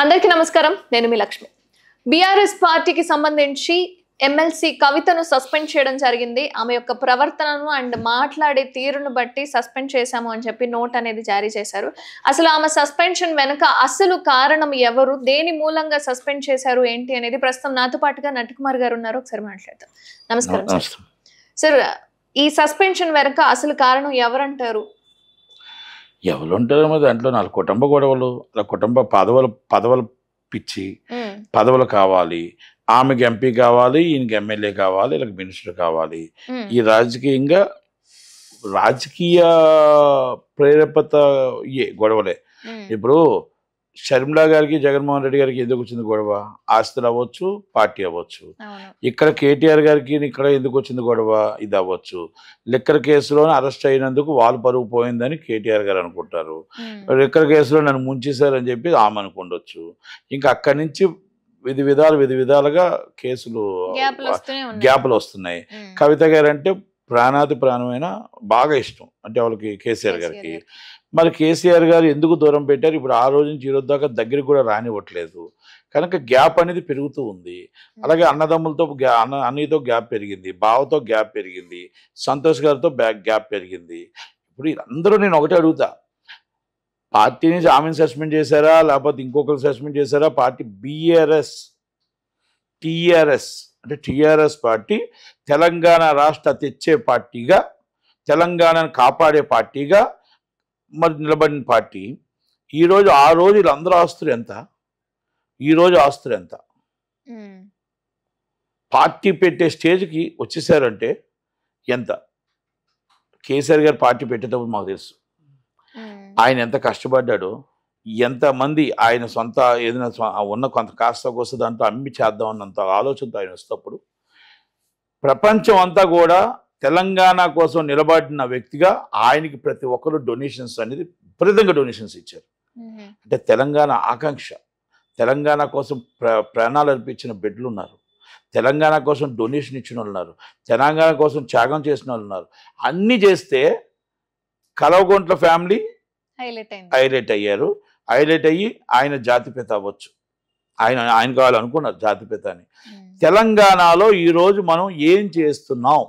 అందరికీ నమస్కారం. నేను మీ లక్ష్మి. బీఆర్ఎస్ పార్టీకి సంబంధించి ఎమ్మెల్సీ కవితను సస్పెండ్ చేయడం జరిగింది. ఆమె యొక్క ప్రవర్తనను అండ్ మాట్లాడే తీరును బట్టి సస్పెండ్ చేశాము అని చెప్పి నోట్ అనేది జారీ చేశారు. అసలు ఆమె సస్పెన్షన్ వెనుక అసలు కారణం ఎవరు, దేని మూలంగా సస్పెండ్ చేశారు ఏంటి అనేది ప్రస్తుతం నాతో పాటుగా నటకుమార్ గారు ఉన్నారు. ఒకసారి మాట్లాడతాం. నమస్కారం సార్. ఈ సస్పెన్షన్ వెనుక అసలు కారణం ఎవరంటారు? ఎవరు ఉంటారో మరి దాంట్లో నాలుగు కుటుంబ గొడవలు, కుటుంబ పదవులు పిచ్చి, పదవులు కావాలి, ఆమెకి ఎంపీ కావాలి, ఈయనకి ఎమ్మెల్యే కావాలి, ఇలా మినిస్టర్ కావాలి. ఈ రాజకీయ ప్రేరేపత గొడవలే. ఇప్పుడు షర్మిలా గారికి జగన్మోహన్ రెడ్డి గారికి ఎందుకు వచ్చింది గొడవ? ఆస్తులు అవ్వచ్చు, పార్టీ అవ్వచ్చు. ఇక్కడ కేటీఆర్ గారికి ఇక్కడ ఎందుకు వచ్చింది గొడవ? ఇది అవ్వచ్చు. లిక్కర్ కేసులోనే అరెస్ట్ అయినందుకు వాళ్ళు పరుగు పోయిందని కేటీఆర్ గారు అనుకుంటారు. లిక్కర్ కేసులో నన్ను ముంచేశారని చెప్పి ఆమె అనుకుండొచ్చు. ఇంకా అక్కడి నుంచి విధి విధాలుగా కేసులు గ్యాప్లు వస్తున్నాయి. కవిత గారు అంటే ప్రాణాది ప్రాణమైన బాగా ఇష్టం, అంటే వాళ్ళకి కేసీఆర్ గారికి. మరి కేసీఆర్ గారు ఎందుకు దూరం పెట్టారు? ఇప్పుడు ఆ రోజు నుంచి ఈరోజు దాకా దగ్గరికి కూడా రానివ్వట్లేదు కనుక గ్యాప్ అనేది పెరుగుతూ ఉంది. అలాగే అన్నదమ్ములతో అన్నయ్యతో గ్యాప్ పెరిగింది, బావతో గ్యాప్ పెరిగింది, సంతోష్ గారితో గ్యాప్ పెరిగింది. ఇప్పుడు అందరూ నేను ఒకటే అడుగుతా, పార్టీ నుంచి ఆమెను సస్పెండ్ చేశారా లేకపోతే ఇంకొకరు సస్పెండ్ చేశారా? పార్టీ టీఆర్ఎస్ అంటే టీఆర్ఎస్ పార్టీ తెలంగాణ రాష్ట్ర తెచ్చే పార్టీగా, తెలంగాణను కాపాడే పార్టీగా మరి నిలబడిన పార్టీ. ఈరోజు ఆ రోజు వీళ్ళందరూ ఆస్తులు ఎంత? ఈరోజు ఆస్తులు ఎంత? పార్టీ పెట్టే స్టేజ్కి వచ్చేసారంటే ఎంత? కేసీఆర్ గారు పార్టీ పెట్టేటప్పుడు మాకు తెలుసు ఆయన ఎంత కష్టపడ్డాడో, ఎంతమంది ఆయన సొంత ఏదైనా ఉన్న కొంత కాస్త కోస్త దాంట్లో అమ్మి చేద్దాం అన్నంత ఆలోచనతో ఆయన వస్తప్పుడు ప్రపంచం అంతా కూడా తెలంగాణ కోసం నిలబడిన వ్యక్తిగా ఆయనకి ప్రతి ఒక్కరు డొనేషన్స్ అనేది విపరీతంగా డొనేషన్స్ ఇచ్చారు. అంటే తెలంగాణ ఆకాంక్ష, తెలంగాణ కోసం ప్రాణాలు అర్పించిన బిడ్డలు ఉన్నారు, తెలంగాణ కోసం డొనేషన్ ఇచ్చిన వాళ్ళు ఉన్నారు, తెలంగాణ కోసం త్యాగం చేసిన వాళ్ళు ఉన్నారు. అన్నీ చేస్తే కల్వకుంట్ల ఫ్యామిలీ హైలైట్ అయ్యారు. హైలైట్ అయ్యి ఆయన జాతిపిత అవ్వచ్చు, ఆయన కావాలనుకున్నారు జాతిపిత అని. తెలంగాణలో ఈరోజు మనం ఏం చేస్తున్నాం,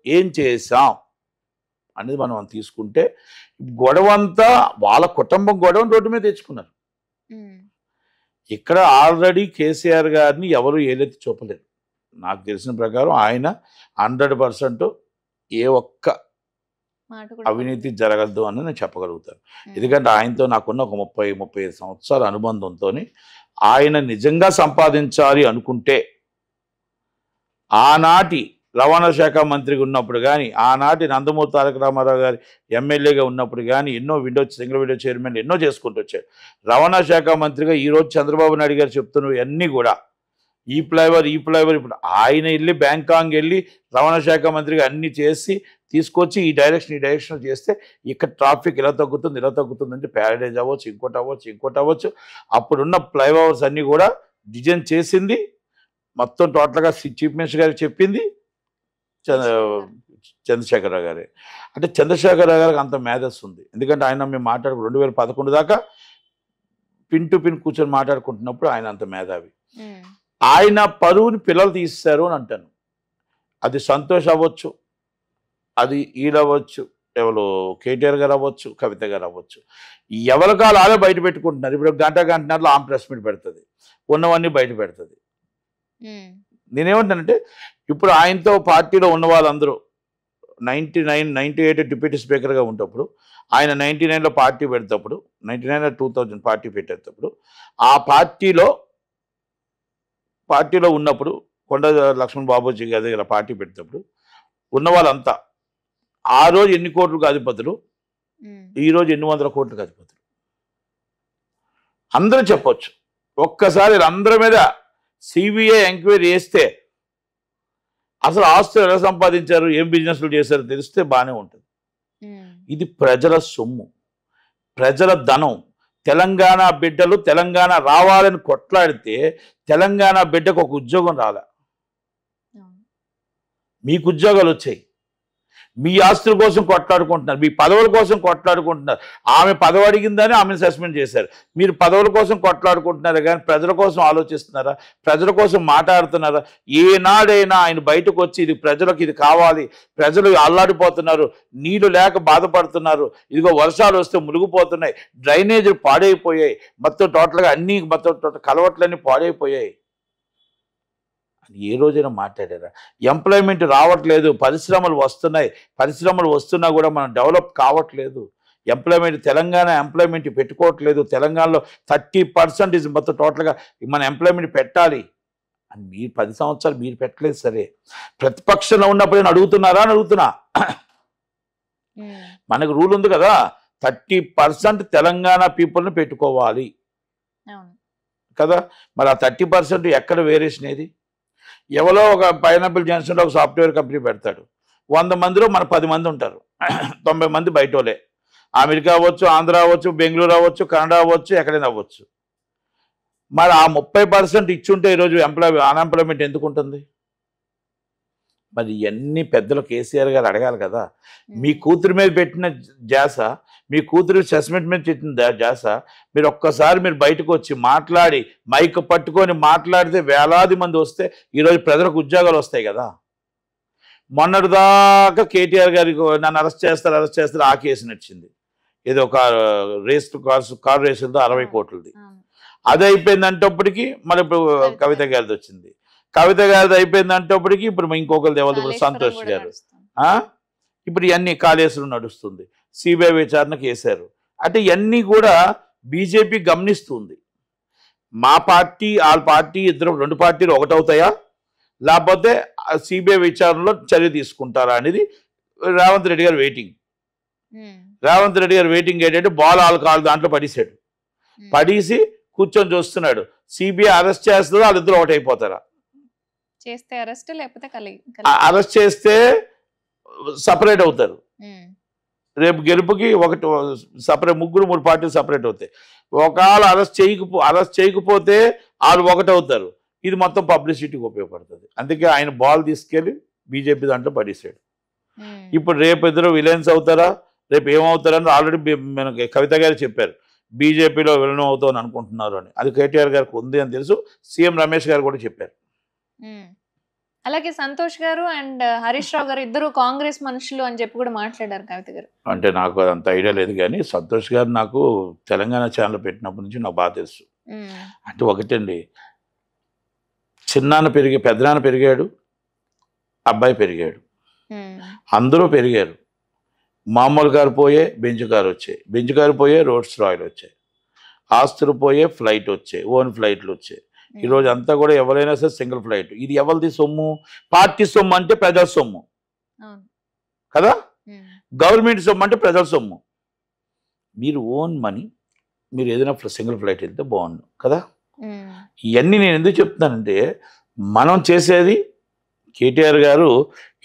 ఏం చేసాం అనేది మనం తీసుకుంటే గొడవంతా వాళ్ళ కుటుంబం గొడవను రోడ్డు మీద తెచ్చుకున్నారు. ఇక్కడ ఆల్రెడీ కేసీఆర్ గారిని ఎవరు ఏదైతే చూపలేరు. నాకు తెలిసిన ప్రకారం ఆయన 100% ఏ ఒక్క అవినీతి జరగద్దు అని నేను చెప్పగలుగుతాను. ఎందుకంటే ఆయనతో నాకున్న ఒక 30-35 సంవత్సరాల అనుబంధంతో ఆయన నిజంగా సంపాదించాలి అనుకుంటే ఆనాటి రవాణా శాఖ మంత్రిగా ఉన్నప్పుడు కానీ, ఆనాటి నందమూరి తారక రామారావు గారి ఎమ్మెల్యేగా ఉన్నప్పుడు కానీ ఎన్నో సింగిల్ విండో చైర్మన్ ఎన్నో చేసుకుంటూ వచ్చారు. రవాణా శాఖ మంత్రిగా ఈరోజు చంద్రబాబు నాయుడు గారు చెప్తున్నవి అన్నీ కూడా ఈ ఫ్లైఓవర్ ఇప్పుడు ఆయన వెళ్ళి బ్యాంకాంగ్ వెళ్ళి రవాణా శాఖ మంత్రిగా అన్నీ చేసి తీసుకొచ్చి ఈ డైరెక్షన్ చేస్తే ఇక్కడ ట్రాఫిక్ ఇలా తగ్గుతుంది అంటే ప్యారడైజ్ అవ్వచ్చు, ఇంకోటి అవ్వచ్చు. అప్పుడున్న ఫ్లైఓవర్స్ అన్నీ కూడా డిజైన్ చేసింది మొత్తం టోటల్గా చీఫ్ మినిస్టర్ గారికి చెప్పింది చంద్రశేఖరరావు గారే. అంటే చంద్రశేఖరరావు గారికి అంత మేధస్సు ఉంది. ఎందుకంటే ఆయన మేము 2011 దాకా పిన్ టు పిన్ కూర్చొని మాట్లాడుకుంటున్నప్పుడు ఆయన అంత మేధావి. ఆయన పరువుని పిల్లలు తీస్తారు అని అంటాను. అది సంతోష్ అవ్వచ్చు, అది ఈడవచ్చు, ఎవరు కేటీఆర్ గారు అవ్వచ్చు, కవిత గారు అవ్వచ్చు. ఎవరి కాలాలే బయట పెట్టుకుంటున్నారు. ఇప్పుడు గంటన్నరలో ఆమె ప్రెస్ మీట్ పెడుతుంది, ఉన్నవన్నీ బయట పెడుతుంది. నేనేమంటానంటే ఇప్పుడు ఆయనతో పార్టీలో ఉన్న వాళ్ళందరూ 98 డిప్యూటీ స్పీకర్గా ఉన్నప్పుడు, ఆయన 99లో పార్టీ పెడేటప్పుడు, 99 2000 పార్టీ పెట్టేటప్పుడు, ఆ పార్టీలో ఉన్నప్పుడు కొండ లక్ష్మణ్ బాబూజీ గారి దగ్గర పార్టీ పెట్టేటప్పుడు ఉన్న వాళ్ళంతా ఆ రోజు ఎన్ని కోట్లకు అధిపతులు, ఈరోజు ఎన్ని వందల కోట్లకు అధిపతులు అందరూ చెప్పొచ్చు. ఒక్కసారి అందరి మీద సిబిఐ ఎంక్వైరీ చేస్తే అసలు ఆస్తులు ఎలా సంపాదించారు, ఏం బిజినెస్లు చేశారో తెలిస్తే బాగానే ఉంటుంది. ఇది ప్రజల సొమ్ము, ప్రజల ధనం. తెలంగాణ బిడ్డలు తెలంగాణ రావాలని కొట్లాడితే తెలంగాణ బిడ్డకు ఒక ఉద్యోగం రాలే. మీకు ఉద్యోగాలు వచ్చాయి, మీ ఆస్తుల కోసం కొట్లాడుకుంటున్నారు, మీ పదవుల కోసం కొట్లాడుకుంటున్నారు. ఆమె పదవి అడిగిందని ఆమెను సస్పెండ్ చేశారు. మీరు పదవుల కోసం కొట్లాడుకుంటున్నారా కానీ ప్రజల కోసం ఆలోచిస్తున్నారా? ప్రజల కోసం మాట్లాడుతున్నారా? ఏనాడైనా ఆయన బయటకు వచ్చి ఇది ప్రజలకు ఇది కావాలి, ప్రజలు అల్లాడిపోతున్నారు, నీళ్లు లేక బాధపడుతున్నారు, ఇదిగో వర్షాలు వస్తే మునిగిపోతున్నాయి, డ్రైనేజీలు పాడైపోయాయి, మొత్తం టోటల్గా అన్నీ మొత్తం కలవట్లన్నీ పాడైపోయాయి అని ఏ రోజైనా మాట్లాడారా? ఎంప్లాయ్మెంట్ రావట్లేదు, పరిశ్రమలు వస్తున్నాయి, పరిశ్రమలు వస్తున్నా కూడా మనం డెవలప్ కావట్లేదు, తెలంగాణ ఎంప్లాయ్మెంట్ పెట్టుకోవట్లేదు, తెలంగాణలో 30% మొత్తం టోటల్గా మన ఎంప్లాయ్మెంట్ పెట్టాలి అని మీరు 10 సంవత్సరాలు మీరు పెట్టలేదు. సరే, ప్రతిపక్షంలో ఉన్నప్పుడు నేను అడుగుతున్నారా అని అడుగుతున్నా. మనకు రూల్ ఉంది కదా, 30% తెలంగాణ పీపుల్ని పెట్టుకోవాలి కదా. మరి ఆ 30% ఎక్కడ వేరియేషన్ ఏది? ఎవరో ఒక పైనాపిల్ జంక్షన్లో ఒక సాఫ్ట్వేర్ కంపెనీ పెడతాడు, 100 మందిలో మన 10 మంది ఉంటారు, 90 మంది బయటోలే. అమెరికా అవ్వచ్చు, ఆంధ్ర అవ్వచ్చు, బెంగళూరు అవ్వచ్చు, కన్నడ అవ్వచ్చు, ఎక్కడైనా అవ్వచ్చు. మరి ఆ 30% ఇచ్చుంటే ఈరోజు అన్ఎంప్లాయ్మెంట్ ఎందుకు ఉంటుంది? మరి ఇవన్నీ పెద్దలు కేసీఆర్ గారు అడగాలి కదా. మీ కూతురి మీద పెట్టిన జాస, మీ కూతురి సస్పెండ్ మీద పెట్టిన జాస, మీరు ఒక్కసారి మీరు బయటకు వచ్చి మాట్లాడి మైక్ పట్టుకొని మాట్లాడితే వేలాది మంది వస్తే ఈరోజు ప్రజలకు ఉద్యోగాలు వస్తాయి కదా. మొన్నటిదాకా కేటీఆర్ గారికి నన్ను అరెస్ట్ చేస్తారు ఆ కేసు నడిచింది, ఏదో ఒక కారు రేసులతో 60 కోట్లది. అది అయిపోయిందంటప్పటికీ మరి ఇప్పుడు కవిత గారిది వచ్చింది, కవిత గారిది అయిపోయిందంటప్పటికీ ఇప్పుడు ఇంకొకరిది ఎవరు, ఇప్పుడు సంతోష్ గారు. ఇప్పుడు ఇవన్నీ కాళేశ్వరం నడుస్తుంది, సిబిఐ విచారణకు వేశారు. అంటే ఇవన్నీ కూడా బీజేపీ గమనిస్తుంది. మా పార్టీ వాళ్ళ పార్టీ ఇద్దరు 2 పార్టీలు ఒకటవుతాయా, లేకపోతే సిబిఐ విచారణలో చర్య తీసుకుంటారా అనేది రేవంత్ రెడ్డి గారు వెయిటింగ్. రేవంత్ రెడ్డి గారు వెయిటింగ్ ఏంటంటే బాల్ ఆల్ దాంట్లో పడేసాడు, పడేసి కూర్చొని చూస్తున్నాడు. సిబిఐ అరెస్ట్ చేస్తుందో వాళ్ళిద్దరు ఒకటైపోతారా? అరెస్ట్ చేస్తే సపరేట్ అవుతారు, రేపు గెలుపుకి ఒకటి సపరేట్, 3 పార్టీలు సపరేట్ అవుతాయి. ఒకవేళ అరెస్ట్ చేయకపోతే వాళ్ళు ఒకటవుతారు. ఇది మొత్తం పబ్లిసిటీకి ఉపయోగపడుతుంది. అందుకే ఆయన బాల్ తీసుకెళ్ళి బీజేపీ దాంట్లో పడేసాడు. ఇప్పుడు రేపు ఇద్దరు విలన్స్ అవుతారా, రేపు ఏమవుతారని ఆల్రెడీ మనకి కవిత గారు చెప్పారు, బీజేపీలో విలన్ అవుతామని అనుకుంటున్నారు అని. అది కేటీఆర్ గారికి ఉంది అని తెలుసు, సీఎం రమేష్ గారు కూడా చెప్పారు. అలాగే సంతోష్ గారు అండ్ హరీష్ రావు గారు ఇద్దరు కాంగ్రెస్ మనుషులు అని చెప్పి కూడా మాట్లాడారు కవిత గారు. అంటే నాకు అంత ఐడియా లేదు కానీ సంతోష్ గారు నాకు తెలంగాణ ఛానల్ పెట్టినప్పటి నుంచి నాకు బాగా తెలుసు. అంటే ఒకటండి, చిన్నాన్న పెద్దనాన్న పెరిగాడు, అబ్బాయి పెరిగాడు, అందరూ పెరిగారు. మామూలు కారు పోయే బెంచ్ కారు వచ్చాయి, బెంచ్ కారు పోయే రోడ్స్ రాయల్ వచ్చాయి, ఆస్తులు పోయే ఫ్లైట్ వచ్చాయి, ఓన్ ఫ్లైట్లు వచ్చాయి. ఈరోజు అంతా కూడా ఎవరైనా సరే సింగిల్ ఫ్లైట్. ఇది ఎవరిది సొమ్ము? పార్టీ సొమ్ము అంటే ప్రజల సొమ్ము కదా, గవర్నమెంట్ సొమ్ము అంటే ప్రజల సొమ్ము. మీరు ఓన్ మనీ, మీరు ఏదైనా సింగిల్ ఫ్లైట్ వెళ్తే బాగుండు కదా. ఇవన్నీ నేను ఎందుకు చెప్తున్నానంటే, మనం చేసేది కేటీఆర్ గారు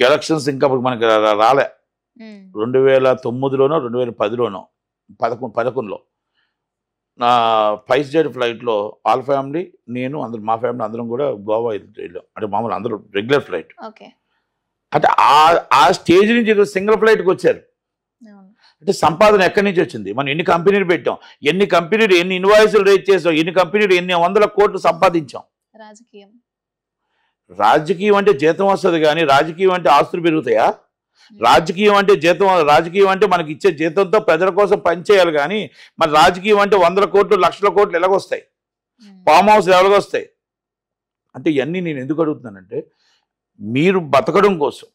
ఎలక్షన్స్ ఇంకా మనకి రాలే, 2009లోనో 2010లోనో 11లో నా స్పైస్జెట్ ఫ్లైట్లో ఆల్ ఫ్యామిలీ, నేను అందరూ, మా ఫ్యామిలీ అందరం కూడా గోవా వెళ్ళాం. అంటే మామూలు అందరూ రెగ్యులర్ ఫ్లైట్. అంటే ఆ స్టేజ్ నుంచి సింగిల్ ఫ్లైట్కి వచ్చారు. అంటే సంపాదన ఎక్కడి నుంచి వచ్చింది? మనం ఎన్ని కంపెనీలు పెట్టాం, ఎన్ని ఇన్వాయిస్లు రేట్ చేసాం, ఎన్ని కంపెనీలు ఎన్ని 100 కోట్లు సంపాదించాం. రాజకీయం అంటే జీతం వస్తుంది కానీ రాజకీయం అంటే ఆస్తులు పెరుగుతాయా? రాజకీయం అంటే మనకి ఇచ్చే జీతంతో ప్రజల కోసం పనిచేయాలి కానీ మరి రాజకీయం అంటే 100 కోట్లు 1,00,000 కోట్లు ఎలాగొస్తాయి? Farm house ఎలాగొస్తాయి? అంటే ఇవన్నీ నేను ఎందుకు అడుగుతున్నానంటే, మీరు బతకడం కోసం,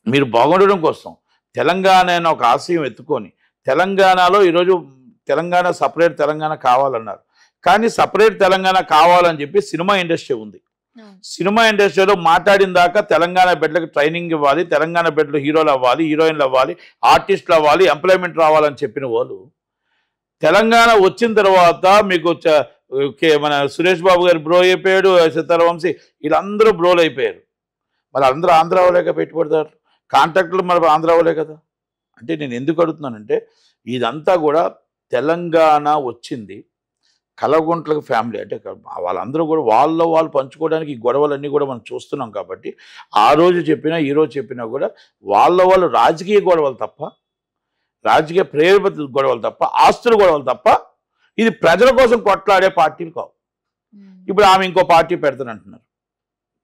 మీరు బాగుండడం కోసం తెలంగాణ అనే ఒక ఆశయం ఎత్తుకొని, తెలంగాణలో ఈరోజు సపరేట్ తెలంగాణ కావాలన్నారు. కానీ సపరేట్ తెలంగాణ కావాలని చెప్పి సినిమా ఇండస్ట్రీ ఉంది. సినిమా ఇండస్ట్రీలో మాట్లాడిన దాకా తెలంగాణ బిడ్డలకు ట్రైనింగ్ ఇవ్వాలి, తెలంగాణ బిడ్డలు హీరోలు అవ్వాలి, హీరోయిన్లు అవ్వాలి, ఆర్టిస్టులు అవ్వాలి, ఎంప్లాయ్మెంట్ రావాలని చెప్పిన వాళ్ళు తెలంగాణ వచ్చిన తర్వాత మీకు మన సురేష్ బాబు గారు బ్రో అయిపోయాడు, సీతారావంశీ వీళ్ళందరూ బ్రోలు అయిపోయారు. మరి అందరూ ఆంధ్ర వాళ్ళే పెట్టుబడతారు, కాంట్రాక్టులు మరి ఆంధ్ర వాళ్ళే కదా. అంటే నేను ఎందుకు అడుగుతున్నానంటే, ఇదంతా కూడా తెలంగాణ వచ్చింది కలగుంట్లకు ఫ్యామిలీ అంటే వాళ్ళందరూ కూడా వాళ్ళు పంచుకోవడానికి ఈ గొడవలన్నీ కూడా మనం చూస్తున్నాం కాబట్టి ఆ రోజు చెప్పినా ఈ రోజు చెప్పినా కూడా వాళ్ళు రాజకీయ గొడవలు తప్ప, రాజకీయ ప్రేరేపిత గొడవలు తప్ప, ఆస్తుల గొడవలు తప్ప ఇది ప్రజల కోసం కొట్లాడే పార్టీలు కావు. ఇప్పుడు ఆమె ఇంకో పార్టీ పెడతానంటున్నారు,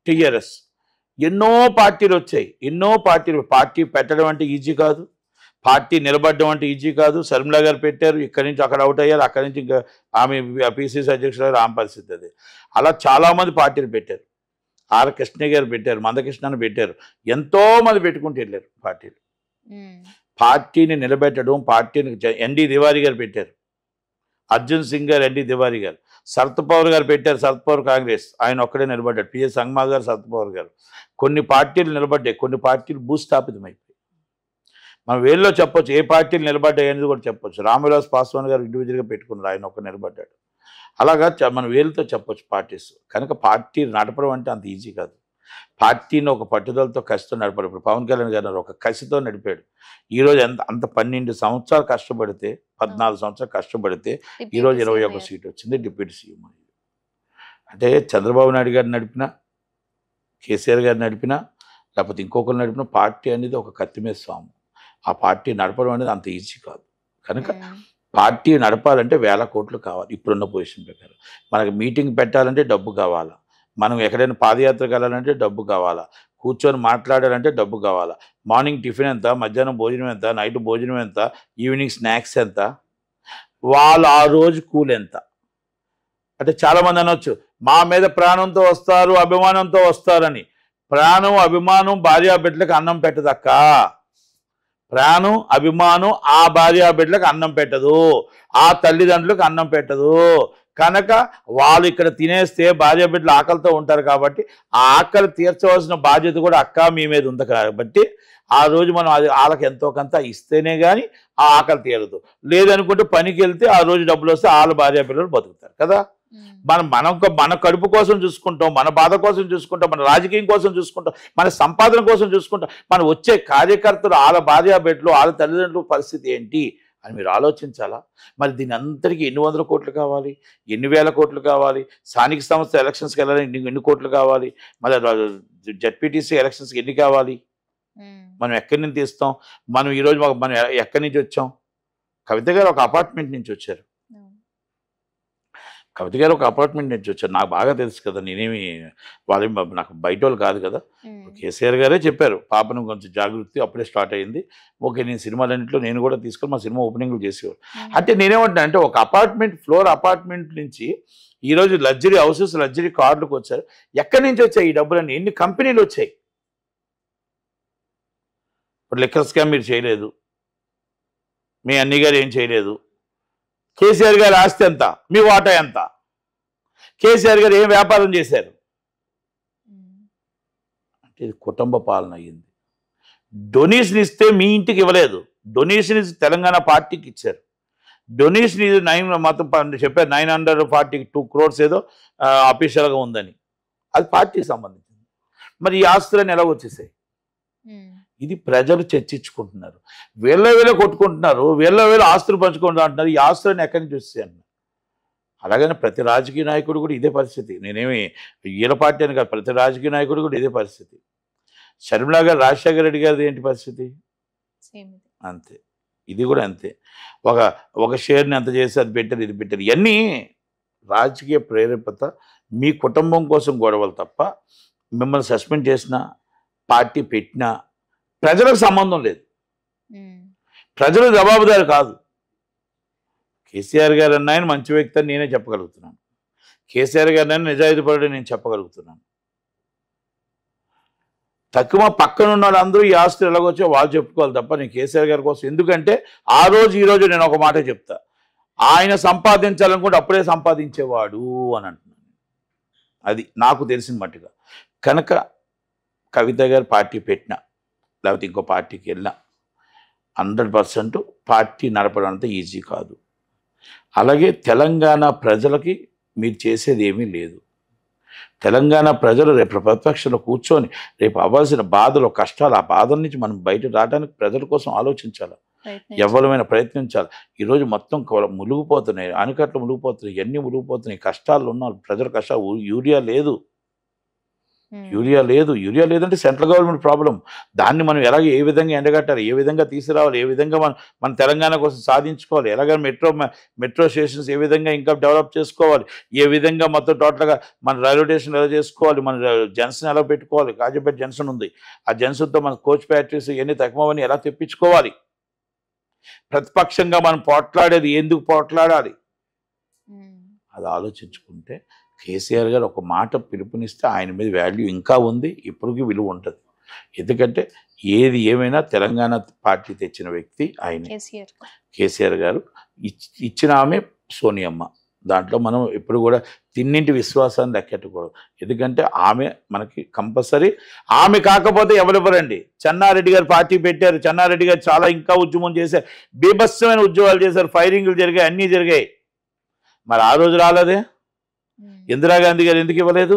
టీఆర్ఎస్. ఎన్నో పార్టీలు వచ్చాయి, ఎన్నో పార్టీ పెట్టడం అంటే ఈజీ కాదు, పార్టీ నిలబడడం అంటే ఈజీ కాదు. శర్మిల గారు పెట్టారు, ఇక్కడి నుంచి అక్కడ అవుట్ అయ్యారు, అక్కడి నుంచి ఇంకా ఆమె పిసిసి అధ్యక్షులు ఆమె పరిస్థితి అది. అలా చాలామంది పార్టీలు పెట్టారు. ఆర్ కృష్ణ గారు పెట్టారు, మందకృష్ణని పెట్టారు, ఎంతోమంది పెట్టుకుంటూ వెళ్ళారు పార్టీలు. పార్టీని నిలబెట్టడం, పార్టీని ఎన్డి తివారీ గారు పెట్టారు, అర్జున్ సింగ్ గారు, ఎన్డి తివారీ గారు, శరత్ పవార్ గారు పెట్టారు, శరత్ పవార్ కాంగ్రెస్, ఆయన ఒక్కడే నిలబడ్డాడు, పిఎస్ సంగ్మా గారు, శరత్ పవార్ గారు. కొన్ని పార్టీలు నిలబడ్డాయి, కొన్ని పార్టీలు భూస్థాపితమైపోయాయి. మనం వేల్లో చెప్పొచ్చు ఏ పార్టీలు నిలబడ్డాయి అనేది కూడా చెప్పొచ్చు. రామవిలాస్ పాస్వాన్ గారు ఇండివిజువల్గా పెట్టుకున్నారు, ఆయన ఒక్క నిలబడ్డాడు. అలాగా మనం వేలుతో చెప్పొచ్చు పార్టీస్. కనుక పార్టీ నడపడం అంటే అంత ఈజీ కాదు. పార్టీని ఒక పట్టుదలతో కసితో నడపాడు. ఇప్పుడు పవన్ కళ్యాణ్ గారు ఒక కసితో నడిపాడు. ఈరోజు అంత 12 సంవత్సరాలు కష్టపడితే, 14 సంవత్సరాలు కష్టపడితే ఈరోజు 21 సీట్ వచ్చింది, డిప్యూటీ సీఎం. అంటే చంద్రబాబు నాయుడు గారు నడిపినా, కేసీఆర్ గారు నడిపినా, లేకపోతే ఇంకొకరు నడిపినా పార్టీ అనేది ఒక కత్తి మీద స్వాము. ఆ పార్టీ నడపడం అనేది అంత ఈజీ కాదు. కనుక పార్టీ నడపాలంటే వేల కోట్లు కావాలి ఇప్పుడున్న పొజిషన్ ప్రకారం. మనకి మీటింగ్ పెట్టాలంటే డబ్బు కావాలా, మనం ఎక్కడైనా పాదయాత్రకు వెళ్ళాలంటే డబ్బు కావాలా, కూర్చొని మాట్లాడాలంటే డబ్బు కావాలా, మార్నింగ్ టిఫిన్ ఎంత, మధ్యాహ్నం భోజనం ఎంత, నైట్ భోజనం ఎంత, ఈవినింగ్ స్నాక్స్ ఎంత, వాళ్ళు ఆ రోజు కూల్ ఎంత. అంటే చాలామంది అనొచ్చు మా మీద ప్రాణంతో వస్తారు, అభిమానంతో వస్తారని. ప్రాణం, అభిమానం భార్యా బిడ్డలకు అన్నం పెట్టదక్క. ప్రాణం, అభిమానం ఆ భార్యా బిడ్డలకు అన్నం పెట్టదు, ఆ తల్లిదండ్రులకు అన్నం పెట్టదు. కనుక వాళ్ళు ఇక్కడ తినేస్తే భార్య బిడ్డలు ఆకలితో ఉంటారు కాబట్టి ఆ ఆకలి తీర్చవలసిన బాధ్యత కూడా అక్క మీ మీద ఉంది. కాబట్టి ఆ రోజు మనం అది వాళ్ళకి ఎంతో కొంత ఇస్తేనే కానీ ఆ ఆకలి తీరదు. లేదనుకుంటే పనికి వెళ్తే ఆ రోజు డబ్బులు వస్తే వాళ్ళ భార్య పిల్లలు బతుకుతారు కదా. మన కడుపు కోసం చూసుకుంటాం, మన బాధ కోసం చూసుకుంటాం, మన రాజకీయం కోసం చూసుకుంటాం, మన సంపాదన కోసం చూసుకుంటాం. మన వచ్చే కార్యకర్తలు వాళ్ళ భార్య బిడ్డలు, వాళ్ళ తల్లిదండ్రుల పరిస్థితి ఏంటి అని మీరు ఆలోచించాలా. మరి దీని అంతటికీ ఎన్ని వందల కోట్లు కావాలి, ఎన్ని వేల కోట్లు కావాలి, స్థానిక సంస్థ ఎలక్షన్స్కి వెళ్ళాలని ఎన్ని కోట్లు కావాలి, మరి జెడ్పీటీసీ ఎలక్షన్స్కి ఎన్ని కావాలి, మనం ఎక్కడి నుంచి తీస్తాం. మనం ఈరోజు మనం ఎక్కడి నుంచి వచ్చాం. కవిత గారు ఒక అపార్ట్మెంట్ నుంచి వచ్చారు, కవిత గారు ఒక అపార్ట్మెంట్ నుంచి వచ్చారు. నాకు బాగా తెలుసు కదా, నేనేమి వాళ్ళు నాకు బయట వాళ్ళు కాదు కదా. కేసీఆర్ గారే చెప్పారు పాపను కొంచెం జాగృతి, అప్పుడే స్టార్ట్ అయింది. ఓకే, నేను సినిమాలన్నింటిలో నేను కూడా తీసుకొని మా సినిమా ఓపెనింగ్లు చేసేవారు. అంటే నేనేమంటున్నా అంటే ఒక అపార్ట్మెంట్, ఫ్లోర్ అపార్ట్మెంట్ నుంచి ఈరోజు లగ్జరీ హౌసెస్, లగ్జరీ కార్లకు వచ్చారు. ఎక్కడి నుంచి వచ్చాయి ఈ డబ్బులన్నీ, ఎన్ని కంపెనీలు వచ్చాయి. ఇప్పుడు లిక్కర్ స్కామ్ మీరు చేయలేదు, మీ అన్ని గారు ఏం చేయలేదు. కేసీఆర్ గారి ఆస్తి ఎంత, మీ వాటా ఎంత, కేసీఆర్ గారు ఏం వ్యాపారం చేశారు అంటే ఇది కుటుంబ పాలన అయ్యింది. డొనేషన్ ఇస్తే మీ ఇంటికి ఇవ్వలేదు, డొనేషన్ ఇస్తే తెలంగాణ పార్టీకి ఇచ్చారు. డొనేషన్ ఇది 9 మొత్తం చెప్పారు 942 crores ఏదో అఫీషియల్గా ఉందని, అది పార్టీకి సంబంధించింది. మరి ఈ ఆస్తులన్నీ ఎలా వచ్చేసాయి? ఇది ప్రజలు చర్చించుకుంటున్నారు, వీళ్ళ కొట్టుకుంటున్నారు, వీళ్ళ ఆస్తులు పంచుకుంటా అంటున్నారు. ఈ ఆస్తులను ఎక్కడి నుంచి వస్తాయి అన్నారు. అలాగనే ప్రతి రాజకీయ నాయకుడు కూడా ఇదే పరిస్థితి. నేనేమి వీళ్ళ పార్టీ అని కాదు, ప్రతి రాజకీయ నాయకుడు కూడా ఇదే పరిస్థితి. షర్మిలా గారు, రాజశేఖర రెడ్డి గారిది ఏంటి పరిస్థితి? అంతే, ఇది కూడా అంతే. ఒక షేర్ని ఎంత చేసి అది పెట్టారు, ఇది పెట్టారు. ఇవన్నీ రాజకీయ ప్రేరేపిత, మీ కుటుంబం కోసం గొడవలు తప్ప మిమ్మల్ని సస్పెండ్ చేసినా, పార్టీ పెట్టినా ప్రజలకు సంబంధం లేదు. ప్రజలు జవాబుదారు కాదు. కేసీఆర్ గారు అన్నాయని మంచి వ్యక్తి అని నేనే చెప్పగలుగుతున్నాను, కేసీఆర్ గారిని నిజాయితీపరుడు నేను చెప్పగలుగుతున్నాను. తక్కువ పక్కన ఉన్న వాళ్ళందరూ ఈ ఆస్తులు ఎలాగొచ్చో వాళ్ళు చెప్పుకోవాలి తప్ప నేను కేసీఆర్ గారి కోసం. ఎందుకంటే ఆ రోజు ఈరోజు నేను ఒక మాట చెప్తా, ఆయన సంపాదించాలనుకుంటే అప్పుడే సంపాదించేవాడు అని అంటున్నాను. అది నాకు తెలిసిన మట్టుగా. కనుక కవిత గారు పార్టీ పెట్టినా లేకపోతే ఇంకో పార్టీకి వెళ్ళినా 100% పార్టీ నడపడం అంత ఈజీ కాదు. అలాగే తెలంగాణ ప్రజలకి మీరు చేసేది ఏమీ లేదు. తెలంగాణ ప్రజలు రేపు ప్రతిపక్షంలో కూర్చొని రేపు అవ్వాల్సిన బాధలు, కష్టాలు, ఆ బాధల నుంచి మనం బయట రావడానికి ప్రజల కోసం ఆలోచించాలి. ఎవరమైనా ప్రయత్నించాలి. ఈరోజు మొత్తం మునిగిపోతున్నాయి, ఆనకట్లు మునిగిపోతున్నాయి, ఇవన్నీ మునిగిపోతున్నాయి. కష్టాలు ఉన్నారు ప్రజల కష్టాలు. యూరియా లేదు, యూరియా లేదంటే సెంట్రల్ గవర్నమెంట్ ప్రాబ్లం. దాన్ని మనం ఏ విధంగా ఎండగట్టాలి, ఏ విధంగా తీసుకురావాలి, ఏ విధంగా మన తెలంగాణ కోసం సాధించుకోవాలి, ఎలాగైనా మెట్రో స్టేషన్స్ ఏ విధంగా ఇంకా డెవలప్ చేసుకోవాలి, ఏ విధంగా మొత్తం టోటల్గా మన రైల్వే స్టేషన్ ఎలా చేసుకోవాలి, మన జంక్షన్ ఎలా పెట్టుకోవాలి. కాజీపేట జంక్షన్ ఉంది, ఆ జంక్షన్తో మన కోచ్ ఫ్యాక్టరీస్ ఇవన్నీ తక్కువని ఎలా తెప్పించుకోవాలి. ప్రతిపక్షంగా మనం పోట్లాడేది ఎందుకు పోట్లాడాలి, అది ఆలోచించుకుంటే కేసీఆర్ గారు ఒక మాట పిలుపునిస్తే ఆయన మీద వాల్యూ ఇంకా ఉంది, ఇప్పటికీ విలువ ఉంటుంది. ఎందుకంటే ఏది ఏమైనా తెలంగాణ పార్టీ తెచ్చిన వ్యక్తి ఆయన కేసీఆర్ గారు. ఇచ్చిన ఆమె సోనియమ్మ. దాంట్లో మనం ఎప్పుడు కూడా తిన్నింటి విశ్వాసాన్ని లెక్కెట్టకూడదు. ఎందుకంటే ఆమె మనకి కంపల్సరీ. ఆమె కాకపోతే ఎవరెవరండి? చెన్నారెడ్డి గారు పార్టీ పెట్టారు, చెన్నారెడ్డి గారు చాలా ఇంకా ఉద్యమం చేశారు, బీభత్సమైన ఉద్యమాలు చేశారు, ఫైరింగ్లు జరిగాయి, అన్నీ జరిగాయి. మరి ఆ రోజు రాలేదే? ఇందిరాగాంధీ గారు ఎందుకు ఇవ్వలేదు?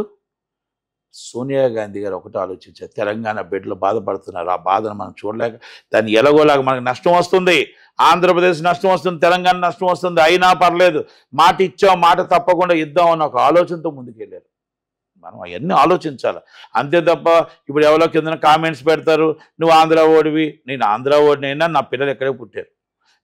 సోనియా గాంధీ గారు ఒకటి ఆలోచించారు, తెలంగాణ బిడ్డలు బాధపడుతున్నారు, ఆ బాధను మనం చూడలేక దాన్ని ఎలాగోలాగా మనకు నష్టం వస్తుంది, ఆంధ్రప్రదేశ్ నష్టం వస్తుంది, తెలంగాణ నష్టం వస్తుంది, అయినా పర్లేదు మాట ఇచ్చాం, మాట తప్పకుండా ఇద్దాం అన్న ఒక ఆలోచనతో ముందుకెళ్ళారు. మనం అవన్నీ ఆలోచించాలి అంతే తప్ప ఇప్పుడు ఎవరో కింద కామెంట్స్ పెడతారు, నువ్వు ఆంధ్ర ఓడివి. నేను ఆంధ్ర ఓడినైనా నా పిల్లలు ఇక్కడే పుట్టారు,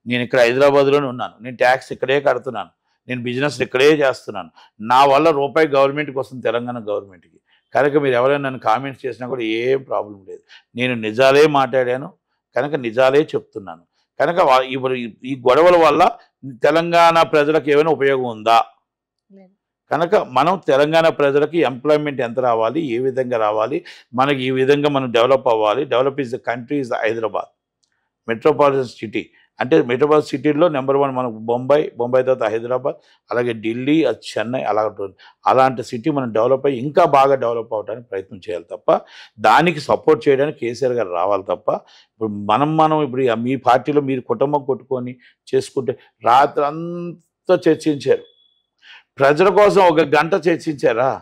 నేను ఇక్కడ హైదరాబాద్లోనే ఉన్నాను, నేను ట్యాక్స్ ఇక్కడే కడుతున్నాను, నేను బిజినెస్ ఇక్కడే చేస్తున్నాను, నా వల్ల రూపాయి గవర్నమెంట్కి వస్తుంది, తెలంగాణ గవర్నమెంట్కి. కనుక మీరు ఎవరైనా నన్ను కామెంట్స్ చేసినా కూడా ఏం ప్రాబ్లం లేదు. నేను నిజాలే మాట్లాడాను కనుక నిజాలే చెప్తున్నాను. కనుక ఇప్పుడు ఈ గొడవల వల్ల తెలంగాణ ప్రజలకు ఏమైనా ఉపయోగం ఉందా? కనుక మనం తెలంగాణ ప్రజలకి ఎంప్లాయ్మెంట్ ఎంత రావాలి, ఏ విధంగా రావాలి, మనకి ఈ విధంగా మనం డెవలప్ అవ్వాలి. Develop is the country is Hyderabad metropolitan city. అంటే మెట్రోపాలిటన్ సిటీల్లో నెంబర్ 1 మనకు బొంబాయి తర్వాత హైదరాబాద్, అలాగే ఢిల్లీ, చెన్నై, అలాంటి సిటీ మనం డెవలప్ అయ్యి ఇంకా బాగా డెవలప్ అవ్వడానికి ప్రయత్నం చేయాలి తప్ప, దానికి సపోర్ట్ చేయడానికి కేసీఆర్ గారు రావాలి తప్ప. ఇప్పుడు మనం ఇప్పుడు మీ పార్టీలో మీరు కుటుంబం కొట్టుకొని చేసుకుంటే రాత్రి అంతా చర్చించారు, ప్రజల కోసం 1 గంట చర్చించారా?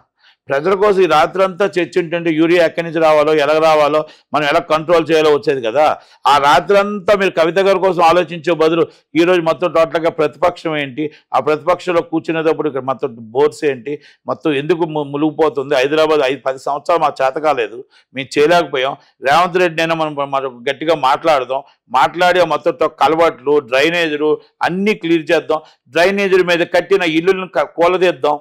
ప్రజల కోసం ఈ రాత్రి అంతా చర్చింటుంటే యూరియా ఎక్కడి నుంచి రావాలో, ఎలా రావాలో, మనం ఎలా కంట్రోల్ చేయాలో వచ్చేది కదా. ఆ రాత్రి అంతా మీరు కవిత గారి కోసం ఆలోచించే బదులు ఈరోజు మొత్తం టోటల్గా ప్రతిపక్షం ఏంటి, ఆ ప్రతిపక్షంలో కూర్చునేటప్పుడు ఇక్కడ మొత్తం బోర్డ్స్ ఏంటి, మొత్తం ఎందుకు మునిగిపోతుంది హైదరాబాద్? 10 సంవత్సరాలు మాకు చేత కాలేదు, మేము చేయలేకపోయాం. రేవంత్ రెడ్డి అయినా మనం గట్టిగా మాట్లాడి మొత్తం కలవట్లు, డ్రైనేజీలు అన్నీ క్లియర్ చేద్దాం, డ్రైనేజీల మీద కట్టిన ఇల్లులను కూలదీద్దాం,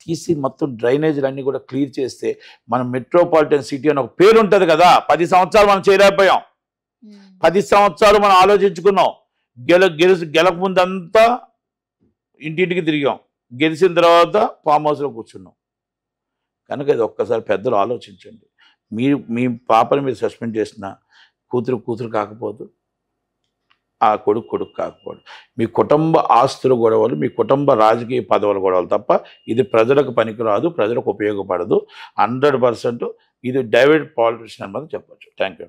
తీసి మొత్తం డ్రైనేజీలు అన్నీ కూడా క్లియర్ చేస్తే మనం మెట్రోపాలిటన్ సిటీ అని ఒక పేరు ఉంటుంది కదా. 10 సంవత్సరాలు మనం చేయలేకపోయాం, 10 సంవత్సరాలు మనం ఆలోచించుకున్నాం. గెలక ముందంతా ఇంటింటికి తిరిగాం, గెలిచిన తర్వాత ఫామ్ హౌస్లో కూర్చున్నాం. కనుక ఇది ఒక్కసారి పెద్దలు ఆలోచించండి. మీ పాపని మీరు సస్పెండ్ చేసిన కూతురు కాకపోదు, ఆ కొడుకు కాకపోవడం, మీ కుటుంబ ఆస్తుల గొడవలు, మీ కుటుంబ రాజకీయ పదవుల గొడవలు తప్ప ఇది ప్రజలకు పనికిరాదు, ప్రజలకు ఉపయోగపడదు. 100% ఇది డైవర్ట్ పాలిటిషన్ అని మనం చెప్పచ్చు. Thank you.